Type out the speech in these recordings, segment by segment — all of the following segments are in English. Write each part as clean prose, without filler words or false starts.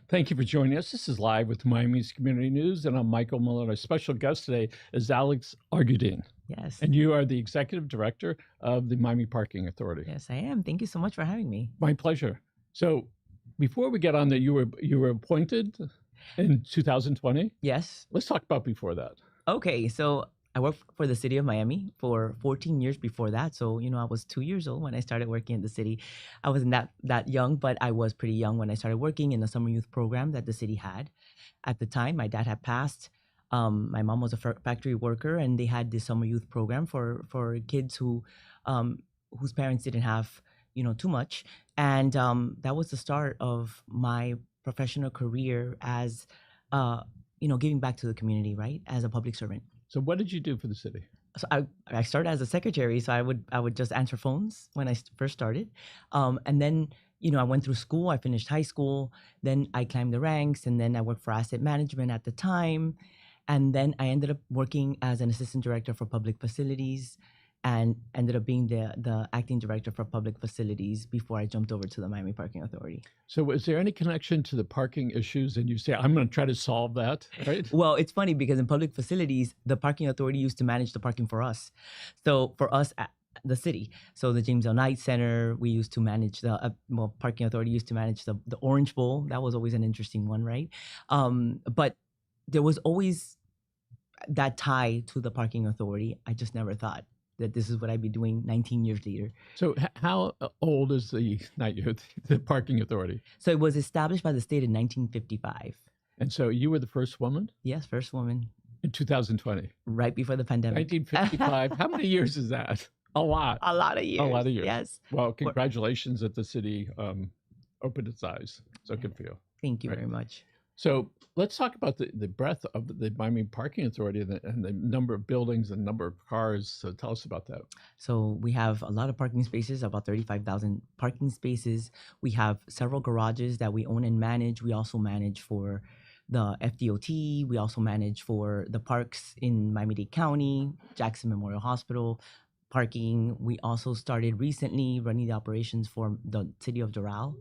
Thank you for joining us. This is Live with Miami's Community News, and I'm Michael Miller. Our special guest today is Alex Argurdin, Yes. and you are the Executive Director of the Miami Parking Authority. Yes, I am. Thank you so much for having me. My pleasure. So, before we get on that, you were appointed in 2020. Yes. Let's talk about before that. Okay, so I worked for the city of Miami for 14 years before that. So, I was 2 years old when I started working in the city. I wasn't that young, but I was pretty young when I started working in the summer youth program that the city had. At the time, my dad had passed. My mom was a factory worker, and they had this summer youth program for kids whose parents didn't have, too much. And that was the start of my professional career as, giving back to the community, right, as a public servant. So, what did you do for the city? So I started as a secretary, so I would just answer phones when I first started, and then I went through school. I finished high school, then I climbed the ranks, and then I worked for asset management at the time, and then I ended up working as an assistant director for public facilities, and ended up being the acting director for public facilities before I jumped over to the Miami Parking Authority. So, is there any connection to the parking issues? And you say, I'm going to try to solve that, right? Well, it's funny because in public facilities, the parking authority used to manage the parking for us. So for us, the city, so the James L. Knight Center, we used to manage the parking authority used to manage the Orange Bowl. That was always an interesting one, right? But there was always that tie to the parking authority. I just never thought that this is what I'd be doing 19 years later. So how old is the parking authority? So it was established by the state in 1955. And so you were the first woman? Yes, first woman. In 2020? Right before the pandemic. 1955. How many years is that? A lot. A lot of years. A lot of years. Yes. Well, congratulations that the city opened its eyes. So good for you. Thank you very much. So let's talk about the breadth of the Miami Parking Authority and the number of buildings and number of cars. So tell us about that. So we have a lot of parking spaces, about 35,000 parking spaces. We have several garages that we own and manage. We also manage for the FDOT. We also manage for the parks in Miami-Dade County, Jackson Memorial Hospital, parking. We also started recently running the operations for the city of Doral,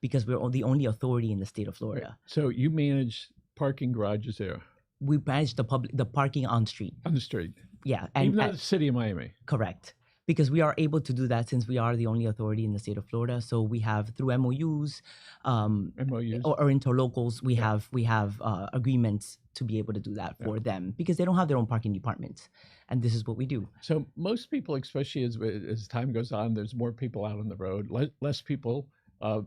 because we're the only authority in the state of Florida. So you manage parking garages there? We manage the parking on street. On the street? Yeah. And even though the city of Miami? Correct. Because we are able to do that since we are the only authority in the state of Florida. So we have, through MOUs, or interlocals, we have agreements to be able to do that for them, because they don't have their own parking departments. And this is what we do. So most people, especially as time goes on, there's more people out on the road, less people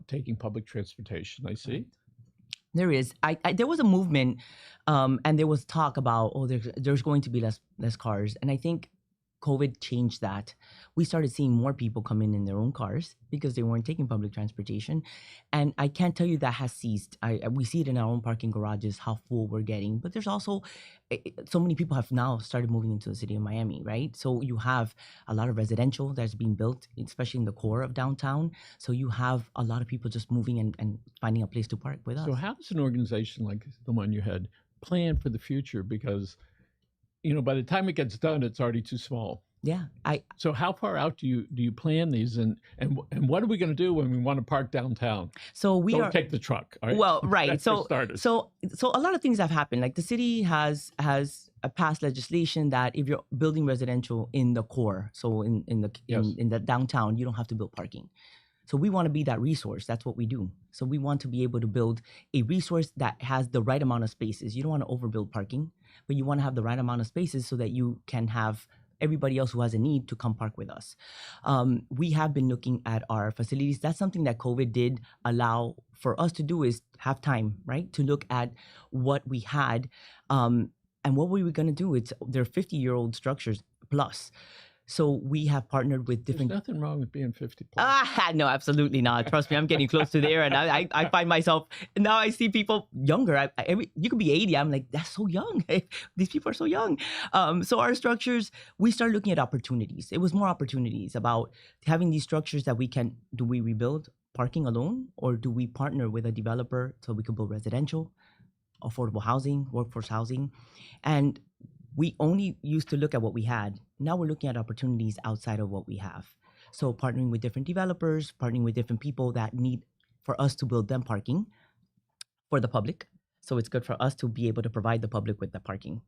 taking public transportation, I see. There is. There was a movement, and there was talk about, there's going to be less cars. And I think COVID changed that. We started seeing more people come in their own cars because they weren't taking public transportation. And I can't tell you that has ceased. We see it in our own parking garages, how full we're getting. But there's also, so many people have now started moving into the city of Miami, right? So you have a lot of residential that's being built, especially in the core of downtown. So you have a lot of people just moving and finding a place to park with us. So how does an organization like the one you had plan for the future? Because by the time it gets done, it's already too small. Yeah. So how far out do you plan these, and what are we going to do when we want to park downtown? So don't take the truck. Right? Well, right. So a lot of things have happened. Like the city has passed legislation that if you're building residential in the core, so in the downtown, you don't have to build parking. So we want to be that resource. That's what we do. So we want to be able to build a resource that has the right amount of spaces. You don't want to overbuild parking, but you want to have the right amount of spaces so that you can have everybody else who has a need to come park with us. We have been looking at our facilities. That's something that COVID did allow for us to do, is have time, right? To look at what we had and what were we going to do. They're 50-year-old structures plus. So we have partnered with different. There's nothing wrong with being 50 plus. No, absolutely not. Trust me, I'm getting close to there, and I find myself now. I see people younger. You could be 80. I'm like, that's so young. These people are so young. So our structures, we started looking at opportunities. It was more opportunities about having these structures that do we rebuild parking alone, or do we partner with a developer so we could build residential, affordable housing, workforce housing, and we only used to look at what we had. Now we're looking at opportunities outside of what we have. So partnering with different developers, partnering with different people that need for us to build them parking for the public. So it's good for us to be able to provide the public with the parking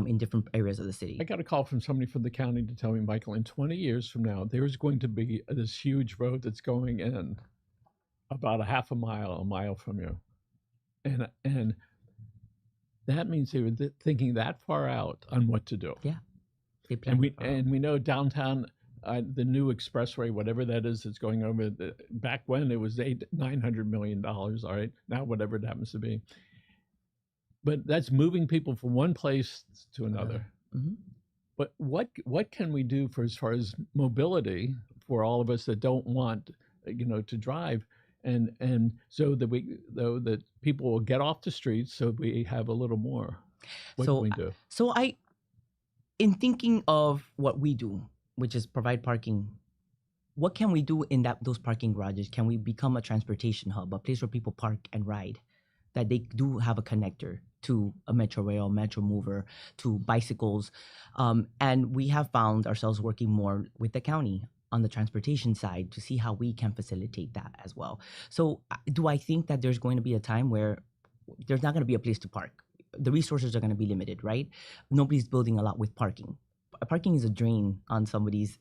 in different areas of the city. I got a call from somebody from the county to tell me, Michael, in 20 years from now, there's going to be this huge road that's going in about a mile from you. And that means they were thinking that far out on what to do. Yeah. And we know downtown, the new expressway, whatever that is, that's going over. Back when it was $900 million. All right, now whatever it happens to be. But that's moving people from one place to another. Mm-hmm. But what can we do for as far as mobility for all of us that don't want, to drive, and so that people will get off the streets, so we have a little more. What can we do? So in thinking of what we do, which is provide parking, what can we do in those parking garages? Can we become a transportation hub, a place where people park and ride, that they do have a connector to a Metro Rail, Metro Mover, to bicycles? And we have found ourselves working more with the county on the transportation side to see how we can facilitate that as well. So do I think that there's going to be a time where there's not going to be a place to park? The resources are going to be limited, right? Nobody's building a lot with parking. Parking is a drain on somebody's,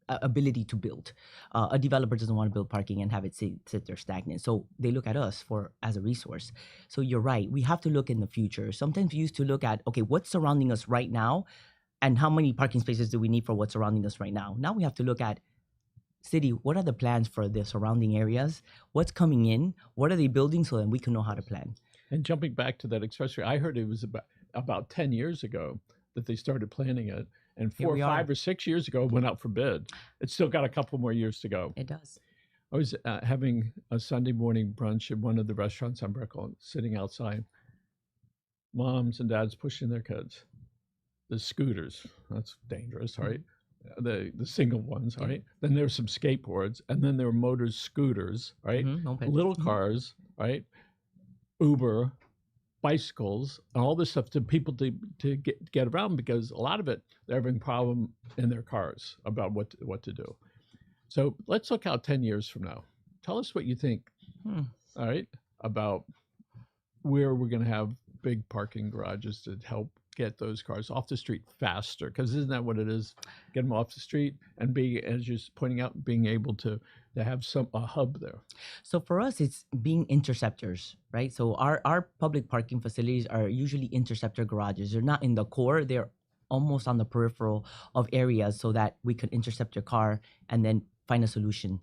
ability to build. A developer doesn't want to build parking and have it sit there stagnant. So they look at us as a resource. So you're right. We have to look in the future. Sometimes we used to look at, okay, what's surrounding us right now, and how many parking spaces do we need for what's surrounding us right now? Now we have to look at, city, what are the plans for the surrounding areas? What's coming in? What are they building, so that we can know how to plan? And jumping back to that expressway, I heard it was about 10 years ago that they started planning it, and 5 or 6 years ago it went out for bid. It's still got a couple more years to go. It does. I was having a Sunday morning brunch at one of the restaurants on Brickell, sitting outside. Moms and dads pushing their kids. The scooters, that's dangerous, right? The single ones, right? Then there's some skateboards, and then there were motor scooters, right? Little cars, right? Uber, bicycles, and all this stuff to people to get around, because a lot of it, they're having a problem in their cars about what to do. So let's look out 10 years from now. Tell us what you think, all right, about where we're going to have big parking garages to help get those cars off the street faster, because isn't that what it is? Get them off the street and as you're pointing out, being able to have a hub there. So for us, it's being interceptors, right? So our public parking facilities are usually interceptor garages. They're not in the core. They're almost on the peripheral of areas, so that we could intercept your car and then find a solution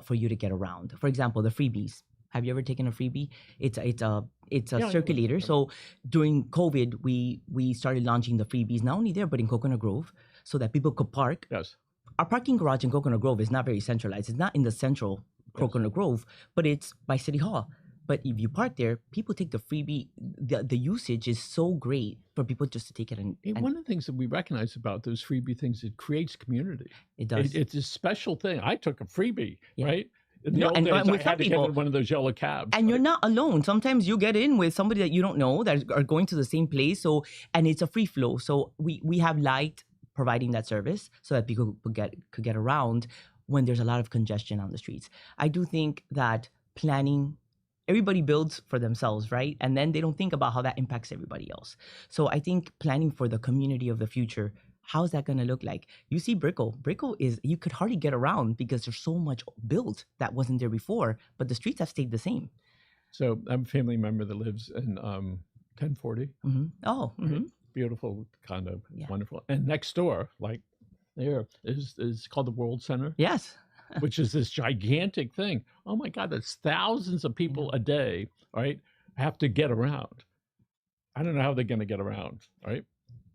for you to get around. For example, the freebies. Have you ever taken a freebie? It's a circulator. So during COVID, we started launching the freebies, not only there, but in Coconut Grove, so that people could park. Yes. Our parking garage in Coconut Grove is not very centralized. It's not in the central Coconut Grove, but it's by City Hall. But if you park there, people take the freebie. The usage is so great for people just to take it. And one of the things that we recognize about those freebie things, it creates community. It does. It's a special thing. I took a freebie, right? In the No, old and days, with I had to people- get in one of those yellow cabs. And you're not alone. Sometimes you get in with somebody that you don't know that are going to the same place. So, and it's a free flow. So we have light providing that service so that people could get around when there's a lot of congestion on the streets. I do think that planning, everybody builds for themselves, right? And then they don't think about how that impacts everybody else. So I think planning for the community of the future, how's that going to look like? You see Brickell. Brickell is, you could hardly get around because there's so much built that wasn't there before, but the streets have stayed the same. So I'm a family member that lives in 1040. Mm-hmm. Oh, mm-hmm. Beautiful condo. Yeah. Wonderful. And next door, like there, is called the World Center. Yes. Which is this gigantic thing. Oh my God, that's thousands of people a day, right? Have to get around. I don't know how they're going to get around, right?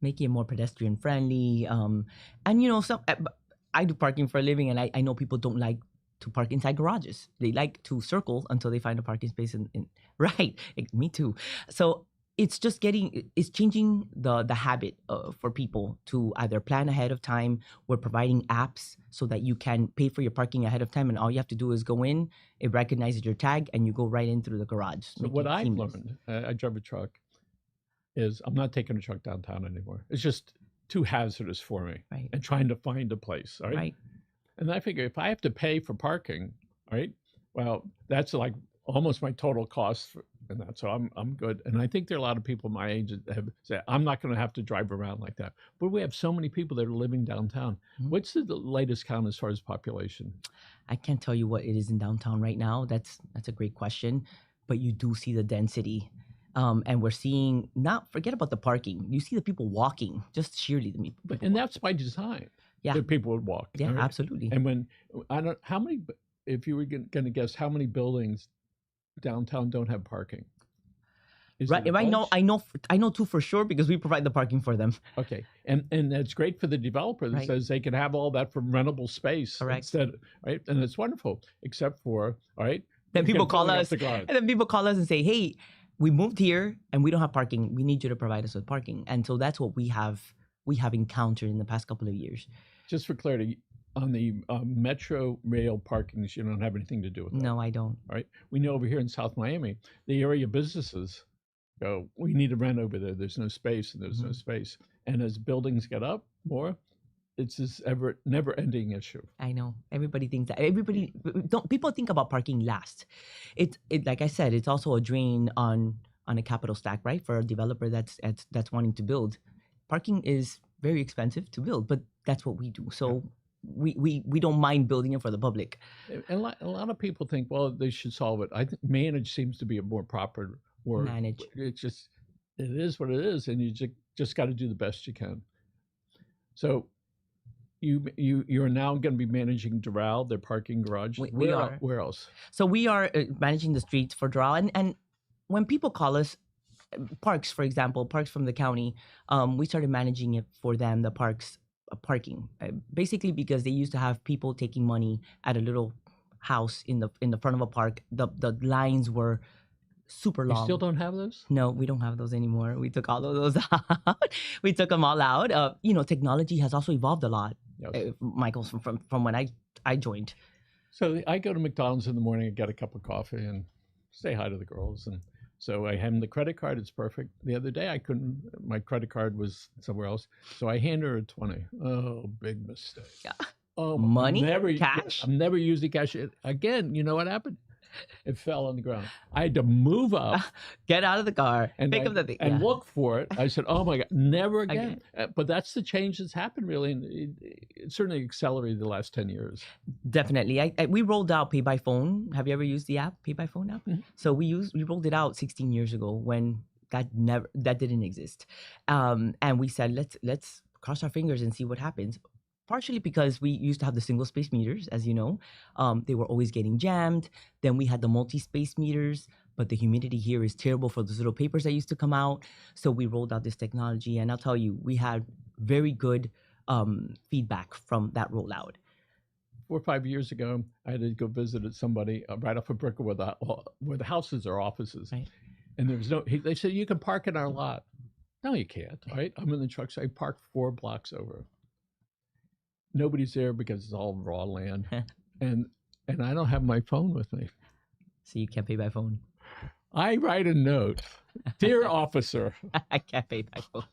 Making it more pedestrian friendly. And I do parking for a living, and I know people don't like to park inside garages. They like to circle until they find a parking space right. Me too. So it's changing the habit for people to either plan ahead of time. We're providing apps so that you can pay for your parking ahead of time, and all you have to do is go in, it recognizes your tag, and you go right in through the garage. So what I've learned, I drive a truck, is I'm not taking a truck downtown anymore. It's just too hazardous for me. Right. And trying to find a place, all right? Right. And I figure if I have to pay for parking, all right, Well, that's like almost my total cost and that. So I'm good. And I think there are a lot of people my age that have said, I'm not going to have to drive around like that. But we have so many people that are living downtown. Mhm. What's the latest count as far as population? I can't tell you what it is in downtown right now. That's a great question, but you do see the density. And we're seeing, not forget about the parking. You see the people walking, just sheerly the people. And that's by design. Yeah. That people would walk. Yeah, right? absolutely. And when I don't, how many, if you were going to guess, how many buildings downtown don't have parking? Is Right. it a I bunch? know two for sure because we provide the parking for them. Okay, and that's great for the developer that Right. says they can have all that from rentable space Correct. instead, right? And it's wonderful, except for, all right. Then you people get call filling up us, the garage. and then people call us and say, "Hey, we moved here and we don't have parking. We need you to provide us with parking." And so that's what we have encountered in the past couple of years. Just for clarity, on the metro rail parkings, you don't have anything to do with that. No, I don't. Right? We know over here in South Miami, the area businesses go, we need to rent over there. There's no space, and there's no space. And as buildings get up more, it's this never-ending issue. I know. Everybody thinks that. People think about parking last. It like I said, it's also a drain on a capital stack, right? For a developer that's wanting to build. Parking is very expensive to build, but that's what we do. So we don't mind building it for the public. And a lot of people think, well, they should solve it. I think manage seems to be a more proper word. Manage. It is what it is, and you just got to do the best you can. So you're now going to be managing Doral, their parking garage. We are. Where else? So we are managing the streets for Doral, and when people call us, parks, for example, parks from the county, we started managing it for them, the parks parking, basically because they used to have people taking money at a little house in the front of a park. The lines were super long. You still don't have those? No, we don't have those anymore. We took all of those out. We took them all out. Technology has also evolved a lot. Yes. Michael, from when I joined. So I go to McDonald's in the morning and get a cup of coffee and say hi to the girls. And so I hand the credit card. It's perfect. The other day my credit card was somewhere else. So I hand her a 20. Oh, big mistake. Yeah. Oh, money? Cash? I'm never using cash. Again, you know what happened? It fell on the ground. I had to move up, get out of the car, and pick up the thing, and look for it. I said, "Oh my God, never again!" Okay. But that's the change that's happened, really, and it certainly accelerated the last 10 years. Definitely, we rolled out Pay by Phone. Have you ever used the app, Pay by Phone app? Mm-hmm. So we rolled it out 16 years ago when that didn't exist, and we said let's cross our fingers and see what happens. Partially because we used to have the single space meters, as you know. They were always getting jammed. Then we had the multi-space meters, but the humidity here is terrible for those little papers that used to come out. So we rolled out this technology, and I'll tell you, we had very good feedback from that rollout. 4 or 5 years ago, I had to go visit somebody right off of Brickell where the houses are offices. Right. And there was they said, you can park in our lot. No, you can't, right? I'm in the truck, so I parked 4 blocks over. Nobody's there because it's all raw land, and I don't have my phone with me. So you can't pay by phone. I write a note, dear officer. I can't pay by phone.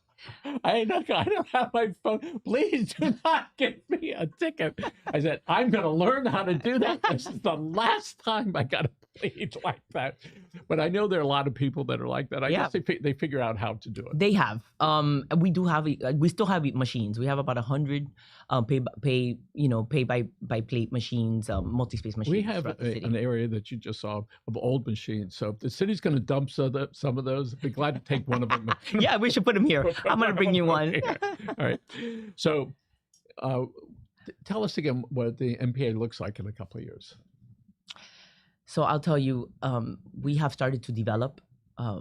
I don't have my phone. Please do not give me a ticket. I said, I'm going to learn how to do that. This is the last time I got to plead like that. But I know there are a lot of people that are like that. I guess they figure out how to do it. They have. We still have machines. We have about 100 pay by plate machines, multi-space machines. We have an area that you just saw of old machines. So if the city's going to dump some of those, I'd be glad to take one of them. Yeah, we should put them here. I'm going to bring you one. All right. So tell us again what the MPA looks like in a couple of years. So I'll tell you, we have started to develop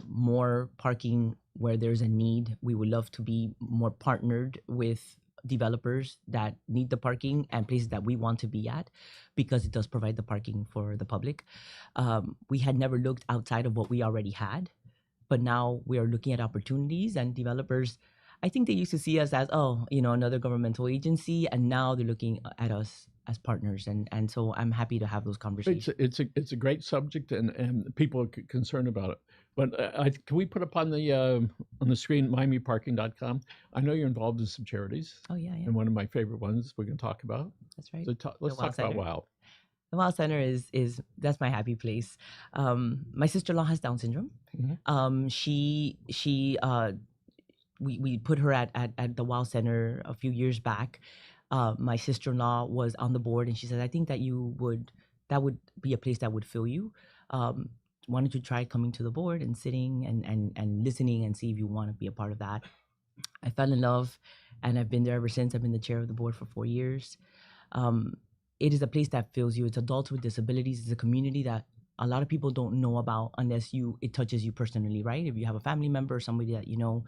more parking where there's a need. We would love to be more partnered with developers that need the parking and places that we want to be at because it does provide the parking for the public. We had never looked outside of what we already had, but now we are looking at opportunities, and developers, I think they used to see us as, another governmental agency, and now they're looking at us as partners, and so I'm happy to have those conversations. It's a great subject, and people are concerned about it. But can we put up on the screen MiamiParking.com? I know you're involved in some charities. Oh yeah. And one of my favorite ones we're going to talk about. That's right. So let's talk about WOW. The Wow Center is that's my happy place. My sister-in-law has Down syndrome. We put her at the Wow Center a few years back. My sister-in-law was on the board, and she said, "I think that that would be a place that would fill you. Why don't you try coming to the board and sitting and listening and see if you want to be a part of that?" I fell in love, and I've been there ever since. I've been the chair of the board for 4 years. It is a place that fills you. It's adults with disabilities. It's a community that a lot of people don't know about unless it touches you personally, right? If you have a family member or somebody that you know,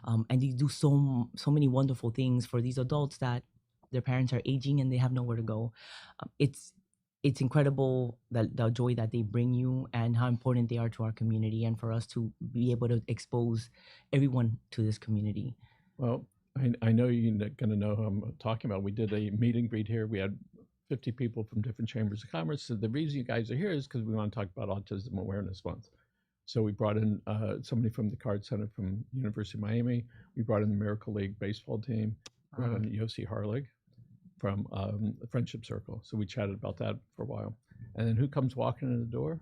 and they do so many wonderful things for these adults that their parents are aging and they have nowhere to go. It's incredible that the joy that they bring you and how important they are to our community, and for us to be able to expose everyone to this community. Well, I know you're going to know who I'm talking about. We did a meet and greet here. We had 50 people from different chambers of commerce. So the reason you guys are here is because we want to talk about Autism Awareness Month. So we brought in somebody from the Card Center from University of Miami. We brought in the Miracle League baseball team. We brought in Yossi Harlig from the Friendship Circle. So we chatted about that for a while. And then who comes walking in the door?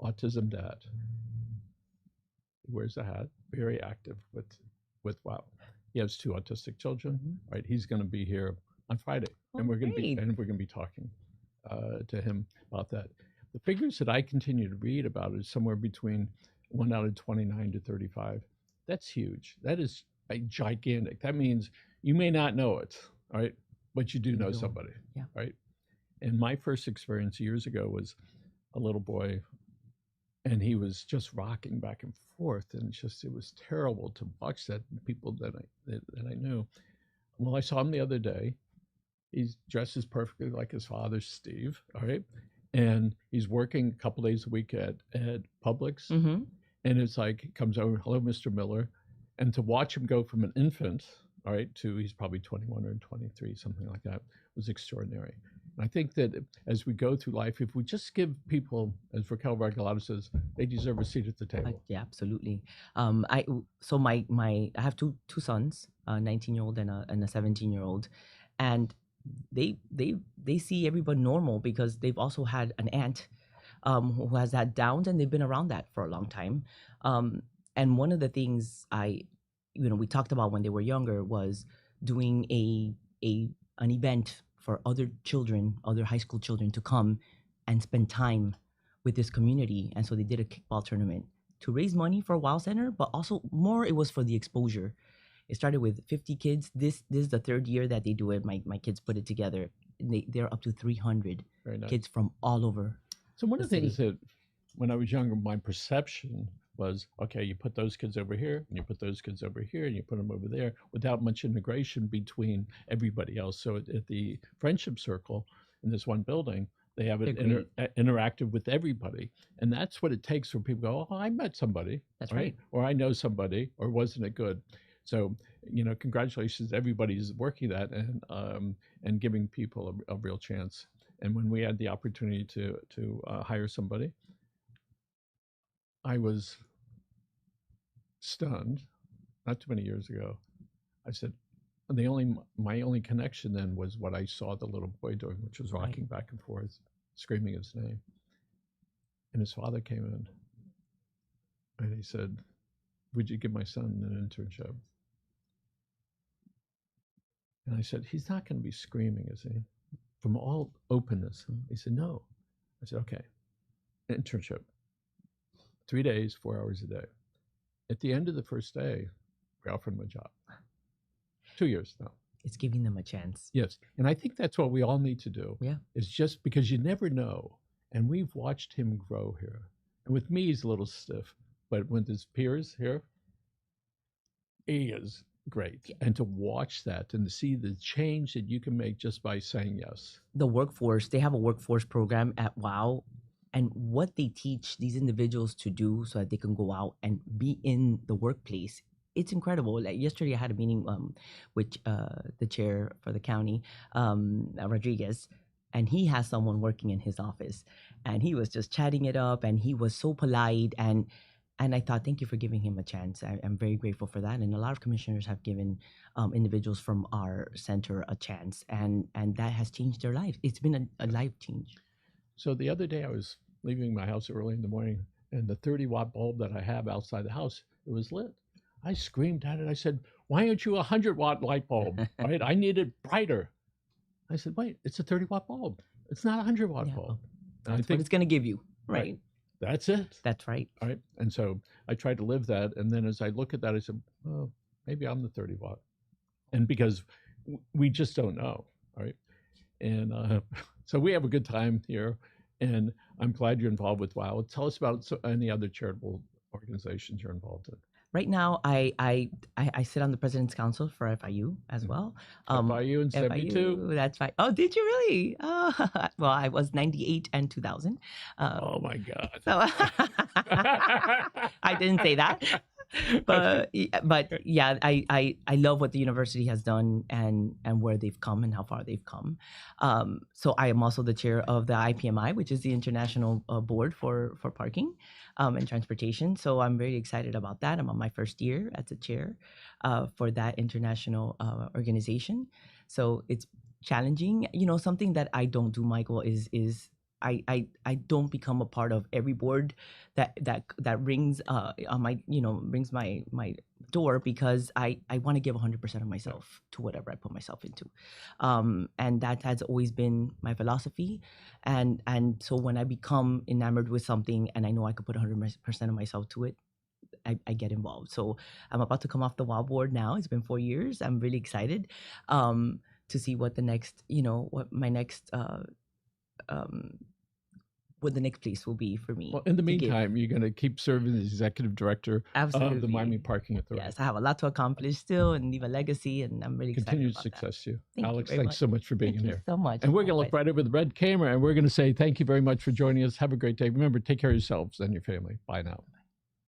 Autism Dad. He wears a hat, very active with WOW. He has 2 autistic children, right? He's going to be here on Friday, and we're going to be talking to him about that. The figures that I continue to read about is somewhere between 1 out of 29 to 35. That's huge. That is a gigantic. That means you may not know it, right? But you do know somebody, right? And my first experience years ago was a little boy, and he was just rocking back and forth, and it was terrible to watch that. People that I knew. Well, I saw him the other day. He dresses perfectly like his father, Steve. All right, and he's working a couple days a week at Publix, and it's like he comes over, "Hello, Mr. Miller," and to watch him go from an infant, all right, to he's probably 21 or 23, something like that, was extraordinary. And I think that as we go through life, if we just give people, as Raquel Regalado says, they deserve a seat at the table. Yeah, absolutely. I have two sons, a 19-year-old and a 17-year-old, and they see everybody normal because they've also had an aunt who has had Downs, and they've been around that for a long time. And one of the things we talked about when they were younger was doing an event for other children, other high school children, to come and spend time with this community. And so they did a kickball tournament to raise money for Wow Center, but also more, it was for the exposure. It started with 50 kids. This is the 3rd year that they do it. My kids put it together. They're up to 300 kids from all over. So one of the things that when I was younger, my perception was, okay, you put those kids over here, and you put those kids over here, and you put them over there, without much integration between everybody else. So at the Friendship Circle in this one building, they have it interactive with everybody. And that's what it takes for people to go, oh, I met somebody. That's right. Or I know somebody, or wasn't it good? So, congratulations, everybody's working that and giving people a real chance. And when we had the opportunity to hire somebody, I was stunned, not too many years ago. I said, my only connection then was what I saw the little boy doing, which was rocking back and forth, screaming his name. And his father came in, and he said, "Would you give my son an internship?" And I said, "He's not going to be screaming, is he?" From all openness. He said, "No." I said, "Okay, internship. 3 days, 4 hours a day." At the end of the first day, we offered him a job. 2 years now. It's giving them a chance. Yes. And I think that's what we all need to do. Yeah. It's just because you never know. And we've watched him grow here. And with me, he's a little stiff. But with his peers here, he is great. Yeah. And to watch that and to see the change that you can make just by saying yes. The workforce, they have a workforce program at WOW. And what they teach these individuals to do so that they can go out and be in the workplace, it's incredible. Like yesterday, I had a meeting with the chair for the county, Rodriguez, and he has someone working in his office, and he was just chatting it up, and he was so polite, and I thought, thank you for giving him a chance. I'm very grateful for that, and a lot of commissioners have given individuals from our center a chance, and that has changed their life. It's been a life change. So the other day I was leaving my house early in the morning, and the 30-watt bulb that I have outside the house, it was lit. I screamed at it. I said, "Why aren't you a 100-watt light bulb? Right? I need it brighter." I said, "Wait, it's a 30-watt bulb. It's not a 100-watt bulb." And That's what it's going to give you, right? That's it. That's right. All right. And so I tried to live that. And then as I look at that, I said, well, maybe I'm the 30-watt. And because we just don't know. All right. And so we have a good time here. And I'm glad you're involved with WOW. Tell us about any other charitable organizations you're involved in. Right now, I sit on the President's Council for FIU as well. FIU in 72? That's right. Oh, did you really? Well, I was 98 and 2000. Oh, my God. So I didn't say that. But yeah, I love what the university has done and where they've come and how far they've come. So I am also the chair of the IPMI, which is the International Board for Parking and Transportation. So I'm very excited about that. I'm on my first year as a chair for that international organization. So it's challenging. You know, something that I don't do, Michael, is I don't become a part of every board that rings on my rings my door, because I want to give 100% of myself to whatever I put myself into, and that has always been my philosophy, and so when I become enamored with something and I know I could put 100% of myself to it, I get involved. So I'm about to come off the WOW board now. It's been 4 years. I'm really excited to see what the next what my next what the next place will be for me. Well, in the meantime, you're going to keep serving as executive director of the Miami Parking Authority. Yes, I have a lot to accomplish still and leave a legacy, and I'm really excited Continued about success to you. Thank Alex, you thanks so much for being Thank here. You so much. And we're going to look right over the red camera, and we're going to say thank you very much for joining us. Have a great day. Remember, take care of yourselves and your family. Bye now.